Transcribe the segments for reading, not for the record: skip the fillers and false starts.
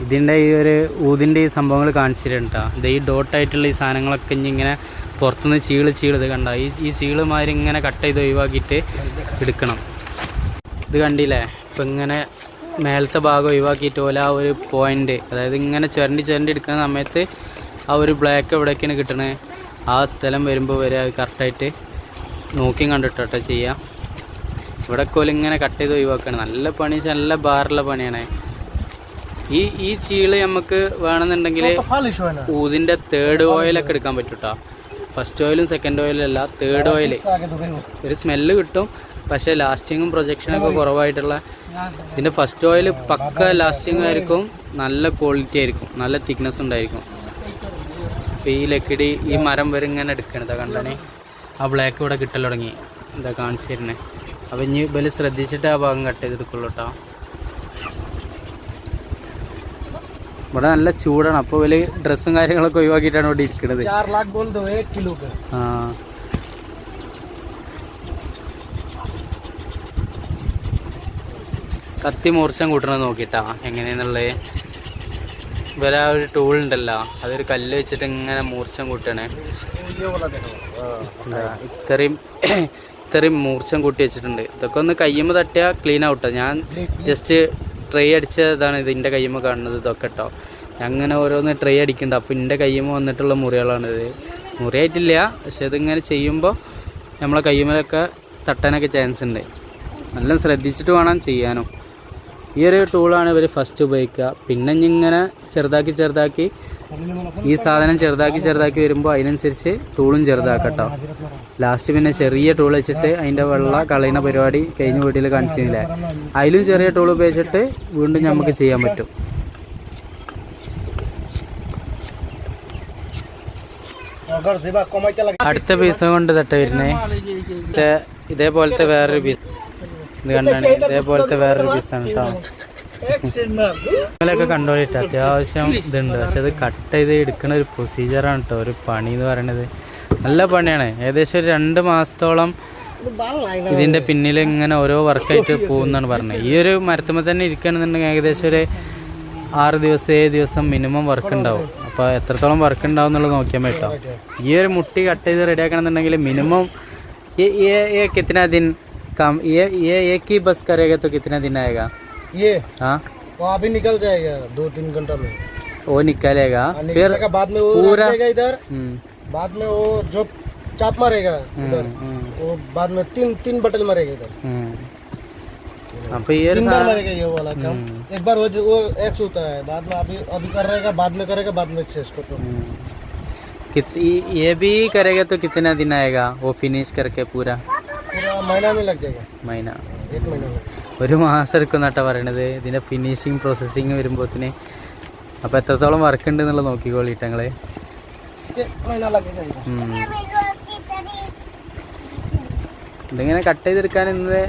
ഇതിൻ്റെ ഈ ഒരു ഊതിൻ്റെ ഈ സംഭവങ്ങൾ കാണിച്ചിട്ടുണ്ട് കേട്ടോ. ഇത് ഈ ഡോട്ടായിട്ടുള്ള ഈ സാധനങ്ങളൊക്കെ ഇങ്ങനെ പുറത്തുനിന്ന് ചീള് ഇത് കണ്ട ഈ ചീളുമാതിരി ഇങ്ങനെ കട്ട് ചെയ്ത് ഒഴിവാക്കിയിട്ട് എടുക്കണം. ഇത് കണ്ടില്ലേ, ഇപ്പം ഇങ്ങനെ മേലത്തെ ഭാഗം ഒഴിവാക്കിയിട്ട് പോലെ ആ ഒരു പോയിൻ്റ്, അതായത് ഇങ്ങനെ ചുരണ്ടി എടുക്കുന്ന സമയത്ത് ആ ഒരു ബ്ലാക്ക് എവിടേക്കാണ് കിട്ടണത് ആ സ്ഥലം വരുമ്പോൾ വരെ അത് കറക്റ്റായിട്ട് നോക്കി കണ്ടിട്ടോ ചെയ്യാം. ഇവിടെ കോല് ഇങ്ങനെ കട്ട് ചെയ്ത് ഒഴിവാക്കുകയാണ്. നല്ല പണി, നല്ല ഭാരമുള്ള പണിയാണ്. ഈ ചീള് നമുക്ക് വേണമെന്നുണ്ടെങ്കിൽ ഊതിൻ്റെ തേർഡ് ഓയിലൊക്കെ എടുക്കാൻ പറ്റും കേട്ടോ. ഫസ്റ്റ് ഓയിലും സെക്കൻഡ് ഓയിലും അല്ല, തേർഡ് ഓയിൽ. ഒരു സ്മെല്ല് കിട്ടും, പക്ഷേ ലാസ്റ്റിങ്ങും പ്രൊജക്ഷനൊക്കെ കുറവായിട്ടുള്ള. ഇതിൻ്റെ ഫസ്റ്റ് ഓയിൽ പക്ക ലാസ്റ്റിംഗ് ആയിരിക്കും, നല്ല ക്വാളിറ്റി ആയിരിക്കും, നല്ല തിക്നെസ് ഉണ്ടായിരിക്കും. അപ്പോൾ ഈ ലക്കിടി ഈ മരം വരെ ഇങ്ങനെ എടുക്കണത് കണ്ടാണ് ആ ബ്ലാക്ക് ഇവിടെ കിട്ടൽ തുടങ്ങി. എന്താ കാണിച്ചു തരുന്നത്. അപ്പോൾ ഇനി വലിയ ശ്രദ്ധിച്ചിട്ട് ആ ഭാഗം കട്ട് ചെയ്തെടുക്കുള്ളൂ കേട്ടോ. ഇവിടെ നല്ല ചൂടാണ്, അപ്പോൾ വലിയ ഡ്രസ്സും കാര്യങ്ങളൊക്കെ ഒഴിവാക്കിയിട്ടാണ് ഇവിടെ ഇരിക്കുന്നത്. ആ കത്തി മൂർച്ചം കൂട്ടണം നോക്കിയിട്ടാ എങ്ങനെയാന്നുള്ളത്. ഇവരെ ആ ഒരു ടൂൾ ഉണ്ടല്ലോ, അതൊരു കല്ല് വെച്ചിട്ട് ഇങ്ങനെ മൂർച്ചം കൂട്ടണേ. ഇത്രയും മൂർച്ചം കൂട്ടി വെച്ചിട്ടുണ്ട്. ഇതൊക്കെ ഒന്ന് കയ്യുമ്പോൾ തട്ടിയാൽ ക്ലീൻ ആവട്ടോ. ഞാൻ ജസ്റ്റ് ട്രൈ അടിച്ചതാണ് ഇതിൻ്റെ കയ്യുമ്പോൾ കാണുന്നത്. ഇതൊക്കെ കേട്ടോ, അങ്ങനെ ഓരോന്ന് ട്രൈ അടിക്കുന്നുണ്ട്. അപ്പോൾ എൻ്റെ കയ്യുമ്പോൾ വന്നിട്ടുള്ള മുറികളാണിത്. മുറിയായിട്ടില്ല, പക്ഷെ ഇതിങ്ങനെ ചെയ്യുമ്പോൾ നമ്മളെ കയ്യുമ്പോഴൊക്കെ തട്ടാനൊക്കെ ചാൻസ് ഉണ്ട്. നല്ല ശ്രദ്ധിച്ചിട്ട് വേണം ചെയ്യാനും. ഈ ഒരു ടൂളാണ് ഇവർ ഫസ്റ്റ് ഉപയോഗിക്കുക. പിന്നെ ഇങ്ങനെ ചെറുതാക്കി ഈ സാധനം ചെറുതാക്കി വരുമ്പോൾ അതിനനുസരിച്ച് ടൂളും ചെറുതാക്കട്ടോ. ലാസ്റ്റ് പിന്നെ ചെറിയ ടൂൾ വെച്ചിട്ട് അതിൻ്റെ വെള്ളം കളയുന്ന പരിപാടി കഴിഞ്ഞ വീട്ടിൽ കാണിച്ചില്ലേ, അതിലും ചെറിയ ടൂൾ ഉപയോഗിച്ചിട്ട് വീണ്ടും നമുക്ക് ചെയ്യാൻ പറ്റും. അടുത്ത പീസ് കൊണ്ട് തട്ട വരുന്നേ ഇതേപോലത്തെ വേറൊരു പീസ്. ഇത് കണ്ടാണ്, ഇതേപോലത്തെ വേറൊരു പീസാണ് കേട്ടോ. ഇങ്ങനെയൊക്കെ കണ്ടോളിട്ട് അത്യാവശ്യം ഇതുണ്ട്, പക്ഷെ അത് കട്ട് ചെയ്ത് എടുക്കുന്ന ഒരു പ്രൊസീജിയറാണ് കേട്ടോ. ഒരു പണി എന്ന് പറയണത് നല്ല പണിയാണ്. ഏകദേശം ഒരു 2 മാസത്തോളം ഇതിൻ്റെ പിന്നിൽ ഇങ്ങനെ ഓരോ വർക്കായിട്ട് പോകുമെന്നാണ് പറഞ്ഞത്. ഈ ഒരു മരത്തുമ്പോൾ തന്നെ ഇരിക്കുകയാണെന്നുണ്ടെങ്കിൽ ഏകദേശം ഒരു 6 ദിവസം 7 ദിവസം മിനിമം വർക്ക് ഉണ്ടാവും. അപ്പോൾ എത്രത്തോളം വർക്ക് ഉണ്ടാവും എന്നുള്ളത് നോക്കിയാൽ പറ്റും. ഈ ഒരു മുട്ടി കട്ട് ചെയ്ത് റെഡിയാക്കണമെന്നുണ്ടെങ്കിൽ മിനിമം ये कितना दिन काम, ये एक ही बस करेगा तो कितना दिन आएगा? ये हाँ वो अभी निकल जाएगा 2-3 घंटा में वो निकलेगा। फिर बाद में वो पूरा इधर बाद में वो जो चाप मारेगा इधर, वो बाद में 3 बटन मारेगा इधर। अब ये 3 बार मारेगा ये वाला काम। एक बार वो एक्स होता है, बाद में अभी कर रहेगा, बाद में करेगा, बाद में एक्स को तो ये भी करेगा तो कितना दिन आएगा वो फिनिश करके? पूरा महीना में लग जाएगा। മൈന 1 महीना में 1 മാസം എടുക്കുന്നാട്ടാ പറയണത് ഇതിൻ്റെ ഫിനിഷിങ് പ്രോസസ്സിങ് വരുമ്പോഴത്തേന്. അപ്പോൾ എത്രത്തോളം വർക്ക് ഉണ്ട് എന്നുള്ളത് നോക്കിക്കോളിട്ട് ഞങ്ങൾ. ഇതിങ്ങനെ കട്ട് ചെയ്തെടുക്കാൻ ഇന്ന്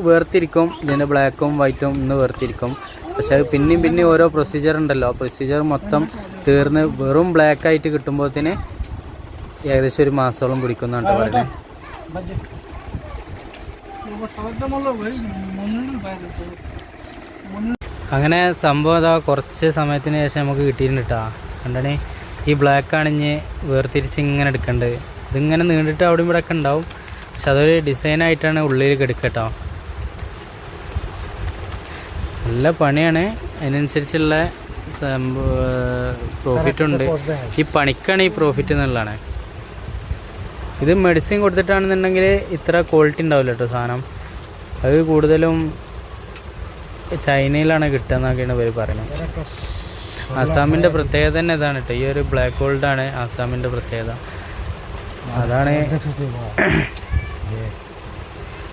വേർതിരിക്കും, ഇതിൻ്റെ ബ്ലാക്കും വൈറ്റും ഇന്ന് വേർതിരിക്കും. പക്ഷെ അത് പിന്നെയും ഓരോ പ്രൊസീജിയർ ഉണ്ടല്ലോ, ആ പ്രൊസീജിയർ മൊത്തം തീർന്ന് വെറും ബ്ലാക്ക് ആയിട്ട് കിട്ടുമ്പോഴത്തേന് ഏകദേശം 1 മാസത്തോളം പിടിക്കുന്നാണ് പറയുന്നത്. അങ്ങനെ സംഭവം അതാ കുറച്ച് സമയത്തിന് ശേഷം നമുക്ക് കിട്ടിയിട്ടുണ്ട് കേട്ടോ. കണ്ടേ ഈ ബ്ലാക്ക് ആണിഞ്ഞ് വേർതിരിച്ച് ഇങ്ങനെ എടുക്കേണ്ടത്. ഇതിങ്ങനെ നീണ്ടിട്ട് അവിടെ ഇവിടെ ഒക്കെ ഉണ്ടാവും, പക്ഷെ അതൊരു ഡിസൈനായിട്ടാണ് ഉള്ളിലേക്ക് എടുക്കുക കേട്ടോ. നല്ല പണിയാണ്, അതിനനുസരിച്ചുള്ള പ്രോഫിറ്റ് ഉണ്ട്. ഈ പണിക്കാണ് ഈ പ്രോഫിറ്റ് എന്നുള്ളതാണ്. ഇത് മെഡിസിൻ കൊടുത്തിട്ടാണെന്നുണ്ടെങ്കിൽ ഇത്ര ക്വാളിറ്റി ഉണ്ടാവില്ല കേട്ടോ സാധനം. അത് കൂടുതലും ചൈനയിലാണ് കിട്ടുക എന്നൊക്കെയാണ് ഇവർ പറയുന്നത്. ആസാമിൻ്റെ പ്രത്യേകത തന്നെ ഇതാണ് കേട്ടോ. ഈ ഒരു ബ്ലാക്ക് ഗോൾഡാണ് ആസാമിൻ്റെ പ്രത്യേകത. അതാണ്